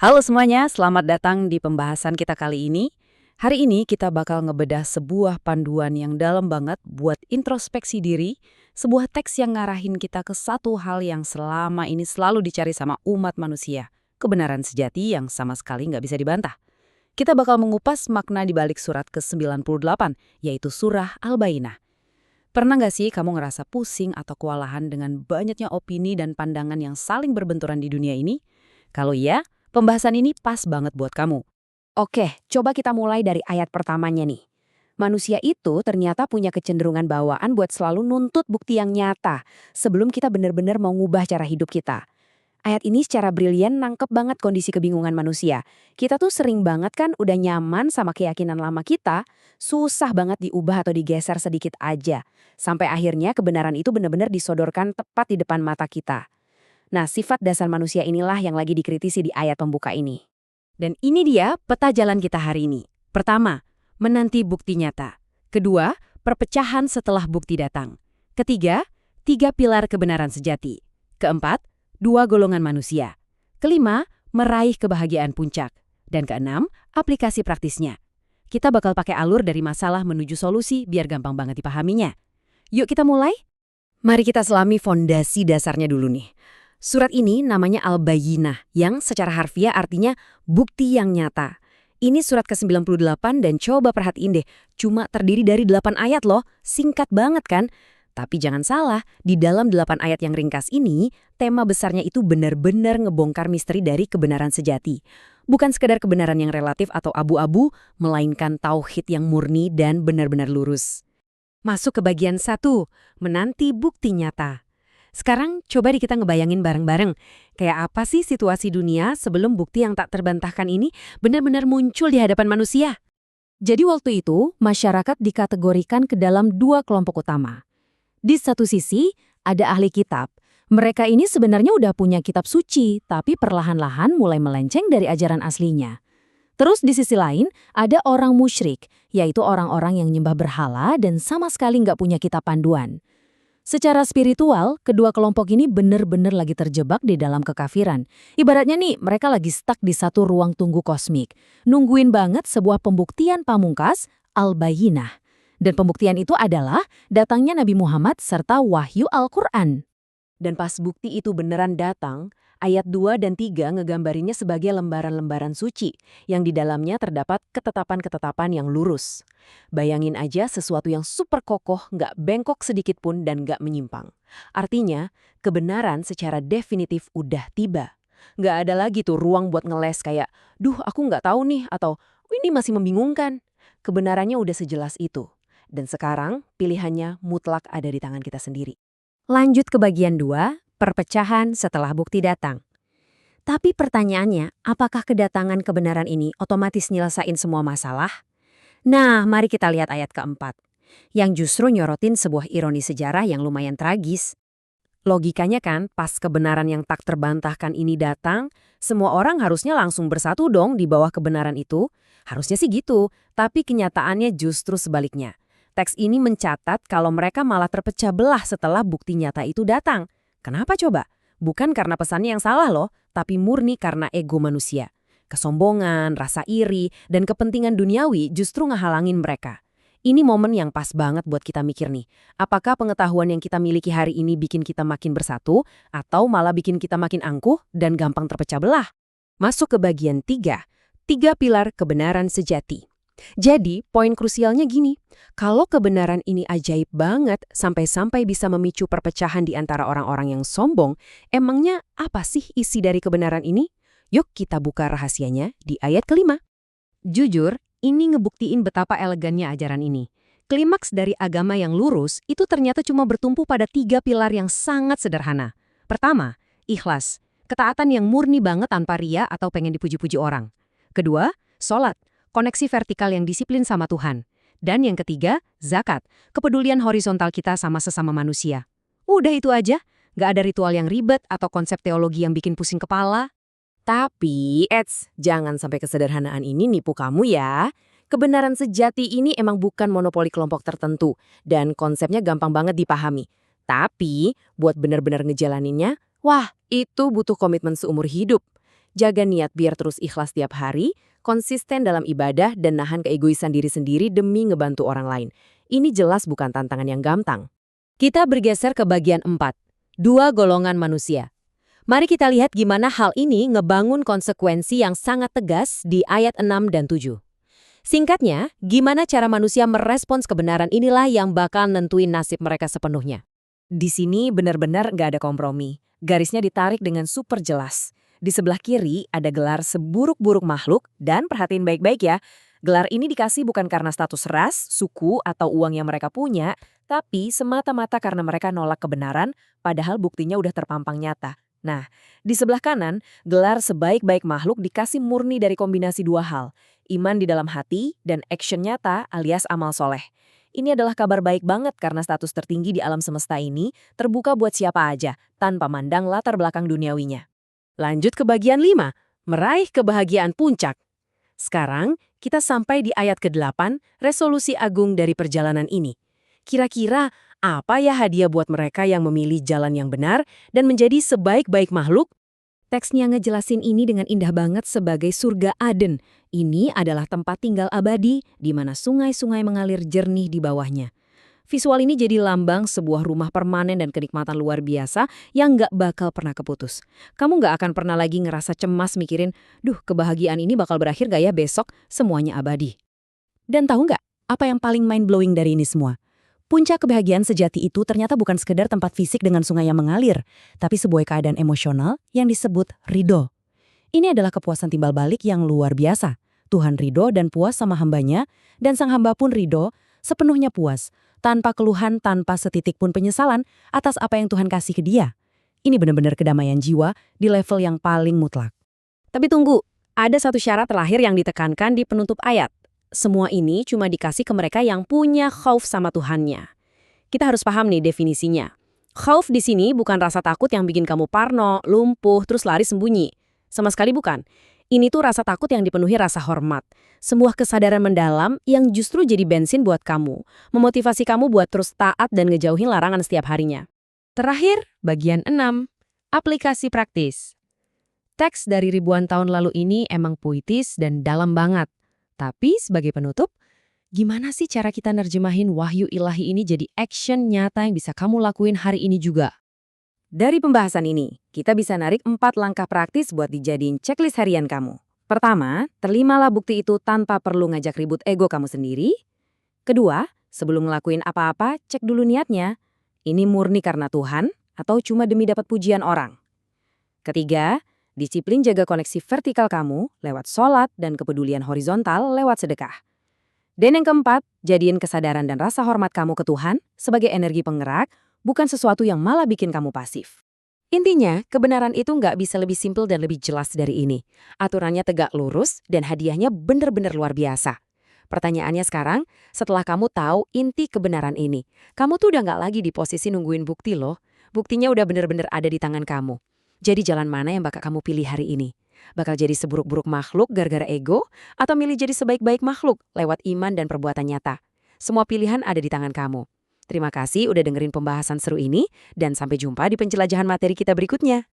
Halo semuanya, selamat datang di pembahasan kita kali ini. Hari ini kita bakal ngebedah sebuah panduan yang dalam banget buat introspeksi diri, sebuah teks yang ngarahin kita ke satu hal yang selama ini selalu dicari sama umat manusia, kebenaran sejati yang sama sekali nggak bisa dibantah. Kita bakal mengupas makna di balik surat ke-98, yaitu surah Al-Bayyinah. Pernah nggak sih kamu ngerasa pusing atau kewalahan dengan banyaknya opini dan pandangan yang saling berbenturan di dunia ini? Kalau iya, pembahasan ini pas banget buat kamu. Oke, coba kita mulai dari ayat pertamanya nih. Manusia itu ternyata punya kecenderungan bawaan buat selalu nuntut bukti yang nyata sebelum kita benar-benar mau ngubah cara hidup kita. Ayat ini secara brilian nangkep banget kondisi kebingungan manusia. Kita tuh sering banget kan udah nyaman sama keyakinan lama kita, susah banget diubah atau digeser sedikit aja. Sampai akhirnya kebenaran itu benar-benar disodorkan tepat di depan mata kita. Nah, sifat dasar manusia inilah yang lagi dikritisi di ayat pembuka ini. Dan ini dia peta jalan kita hari ini. Pertama, menanti bukti nyata. Kedua, perpecahan setelah bukti datang. Ketiga, 3 pilar kebenaran sejati. Keempat, 2 golongan manusia. Kelima, meraih kebahagiaan puncak. Dan keenam, aplikasi praktisnya. Kita bakal pakai alur dari masalah menuju solusi biar gampang banget dipahaminya. Yuk kita mulai? Mari kita selami fondasi dasarnya dulu nih. Surat ini namanya Al-Bayyinah, yang secara harfiah artinya bukti yang nyata. Ini surat ke-98 dan coba perhatiin deh, cuma terdiri dari 8 ayat loh, singkat banget kan? Tapi jangan salah, di dalam 8 ayat yang ringkas ini, tema besarnya itu benar-benar ngebongkar misteri dari kebenaran sejati. Bukan sekedar kebenaran yang relatif atau abu-abu, melainkan tauhid yang murni dan benar-benar lurus. Masuk ke bagian 1, menanti bukti nyata. Sekarang coba kita ngebayangin bareng-bareng, kayak apa sih situasi dunia sebelum bukti yang tak terbantahkan ini benar-benar muncul di hadapan manusia? Jadi waktu itu, masyarakat dikategorikan ke dalam 2 kelompok utama. Di satu sisi, ada ahli kitab. Mereka ini sebenarnya udah punya kitab suci, tapi perlahan-lahan mulai melenceng dari ajaran aslinya. Terus di sisi lain, ada orang musyrik, yaitu orang-orang yang nyembah berhala dan sama sekali nggak punya kitab panduan. Secara spiritual, kedua kelompok ini benar-benar lagi terjebak di dalam kekafiran. Ibaratnya nih, mereka lagi stuck di satu ruang tunggu kosmik. Nungguin banget sebuah pembuktian pamungkas, Al-Bayyinah. Dan pembuktian itu adalah datangnya Nabi Muhammad serta wahyu Al-Quran. Dan pas bukti itu beneran datang, ayat 2 dan 3 ngegambarinnya sebagai lembaran-lembaran suci, yang di dalamnya terdapat ketetapan-ketetapan yang lurus. Bayangin aja sesuatu yang super kokoh, nggak bengkok sedikit pun dan nggak menyimpang. Artinya, kebenaran secara definitif udah tiba. Nggak ada lagi tuh ruang buat ngeles kayak, duh aku nggak tahu nih, atau ini masih membingungkan. Kebenarannya udah sejelas itu. Dan sekarang, pilihannya mutlak ada di tangan kita sendiri. Lanjut ke bagian 2, perpecahan setelah bukti datang. Tapi pertanyaannya, apakah kedatangan kebenaran ini otomatis nyelesain semua masalah? Nah, mari kita lihat ayat keempat, yang justru nyorotin sebuah ironi sejarah yang lumayan tragis. Logikanya kan, pas kebenaran yang tak terbantahkan ini datang, semua orang harusnya langsung bersatu dong di bawah kebenaran itu. Harusnya sih gitu, tapi kenyataannya justru sebaliknya. Teks ini mencatat kalau mereka malah terpecah belah setelah bukti nyata itu datang. Kenapa coba? Bukan karena pesannya yang salah loh, tapi murni karena ego manusia. Kesombongan, rasa iri, dan kepentingan duniawi justru ngehalangin mereka. Ini momen yang pas banget buat kita mikir nih. Apakah pengetahuan yang kita miliki hari ini bikin kita makin bersatu, atau malah bikin kita makin angkuh dan gampang terpecah belah? Masuk ke bagian 3, 3 pilar kebenaran sejati. Jadi, poin krusialnya gini, kalau kebenaran ini ajaib banget sampai-sampai bisa memicu perpecahan di antara orang-orang yang sombong, emangnya apa sih isi dari kebenaran ini? Yuk kita buka rahasianya di ayat kelima. Jujur, ini ngebuktiin betapa elegannya ajaran ini. Klimaks dari agama yang lurus itu ternyata cuma bertumpu pada 3 pilar yang sangat sederhana. Pertama, ikhlas, ketaatan yang murni banget tanpa ria atau pengen dipuji-puji orang. Kedua, sholat, koneksi vertikal yang disiplin sama Tuhan. Dan yang ketiga, zakat, kepedulian horizontal kita sama sesama manusia. Udah itu aja, nggak ada ritual yang ribet atau konsep teologi yang bikin pusing kepala. Tapi, jangan sampai kesederhanaan ini nipu kamu ya. Kebenaran sejati ini emang bukan monopoli kelompok tertentu, dan konsepnya gampang banget dipahami. Tapi, buat benar-benar ngejalaninnya, wah, itu butuh komitmen seumur hidup. Jaga niat biar terus ikhlas tiap hari, konsisten dalam ibadah, dan nahan keegoisan diri sendiri demi ngebantu orang lain. Ini jelas bukan tantangan yang gampang. Kita bergeser ke bagian 4. Dua golongan manusia. Mari kita lihat gimana hal ini ngebangun konsekuensi yang sangat tegas di ayat 6 dan 7. Singkatnya, gimana cara manusia merespons kebenaran inilah yang bakal nentuin nasib mereka sepenuhnya. Di sini benar-benar nggak ada kompromi. Garisnya ditarik dengan super jelas. Di sebelah kiri ada gelar seburuk-buruk makhluk, dan perhatiin baik-baik ya, gelar ini dikasih bukan karena status ras, suku, atau uang yang mereka punya, tapi semata-mata karena mereka nolak kebenaran, padahal buktinya udah terpampang nyata. Nah, di sebelah kanan, gelar sebaik-baik makhluk dikasih murni dari kombinasi dua hal, iman di dalam hati dan action nyata alias amal soleh. Ini adalah kabar baik banget karena status tertinggi di alam semesta ini terbuka buat siapa aja, tanpa mandang latar belakang duniawinya. Lanjut ke bagian 5, meraih kebahagiaan puncak. Sekarang, kita sampai di ayat ke-8, resolusi agung dari perjalanan ini. Kira-kira, apa ya hadiah buat mereka yang memilih jalan yang benar dan menjadi sebaik-baik makhluk? Teksnya ngejelasin ini dengan indah banget sebagai surga Aden. Ini adalah tempat tinggal abadi, di mana sungai-sungai mengalir jernih di bawahnya. Visual ini jadi lambang sebuah rumah permanen dan kenikmatan luar biasa yang nggak bakal pernah keputus. Kamu nggak akan pernah lagi ngerasa cemas mikirin, duh kebahagiaan ini bakal berakhir gak ya besok, semuanya abadi. Dan tahu nggak, apa yang paling mind-blowing dari ini semua? Puncak kebahagiaan sejati itu ternyata bukan sekedar tempat fisik dengan sungai yang mengalir, tapi sebuah keadaan emosional yang disebut ridho. Ini adalah kepuasan timbal balik yang luar biasa. Tuhan ridho dan puas sama hambanya, dan sang hamba pun ridho, sepenuhnya puas, tanpa keluhan, tanpa setitik pun penyesalan atas apa yang Tuhan kasih ke dia. Ini benar-benar kedamaian jiwa di level yang paling mutlak. Tapi tunggu, ada satu syarat terakhir yang ditekankan di penutup ayat. Semua ini cuma dikasih ke mereka yang punya khauf sama Tuhannya. Kita harus paham nih definisinya. Khauf di sini bukan rasa takut yang bikin kamu parno, lumpuh, terus lari sembunyi. Sama sekali bukan. Ini tuh rasa takut yang dipenuhi rasa hormat. Sebuah kesadaran mendalam yang justru jadi bensin buat kamu. Memotivasi kamu buat terus taat dan ngejauhin larangan setiap harinya. Terakhir, bagian 6. Aplikasi praktis. Teks dari ribuan tahun lalu ini emang puitis dan dalam banget. Tapi sebagai penutup, gimana sih cara kita nerjemahin wahyu ilahi ini jadi action nyata yang bisa kamu lakuin hari ini juga? Dari pembahasan ini, kita bisa narik 4 langkah praktis buat dijadiin checklist harian kamu. Pertama, terimalah bukti itu tanpa perlu ngajak ribut ego kamu sendiri. Kedua, sebelum ngelakuin apa-apa, cek dulu niatnya. Ini murni karena Tuhan atau cuma demi dapat pujian orang? Ketiga, disiplin jaga koneksi vertikal kamu lewat sholat dan kepedulian horizontal lewat sedekah. Dan yang keempat, jadiin kesadaran dan rasa hormat kamu ke Tuhan sebagai energi penggerak, bukan sesuatu yang malah bikin kamu pasif. Intinya, kebenaran itu nggak bisa lebih simpel dan lebih jelas dari ini. Aturannya tegak lurus dan hadiahnya bener-bener luar biasa. Pertanyaannya sekarang, setelah kamu tahu inti kebenaran ini, kamu tuh udah nggak lagi di posisi nungguin bukti loh. Buktinya udah bener-bener ada di tangan kamu. Jadi jalan mana yang bakal kamu pilih hari ini? Bakal jadi seburuk-buruk makhluk gara-gara ego? Atau milih jadi sebaik-baik makhluk lewat iman dan perbuatan nyata? Semua pilihan ada di tangan kamu. Terima kasih udah dengerin pembahasan seru ini, dan sampai jumpa di penjelajahan materi kita berikutnya.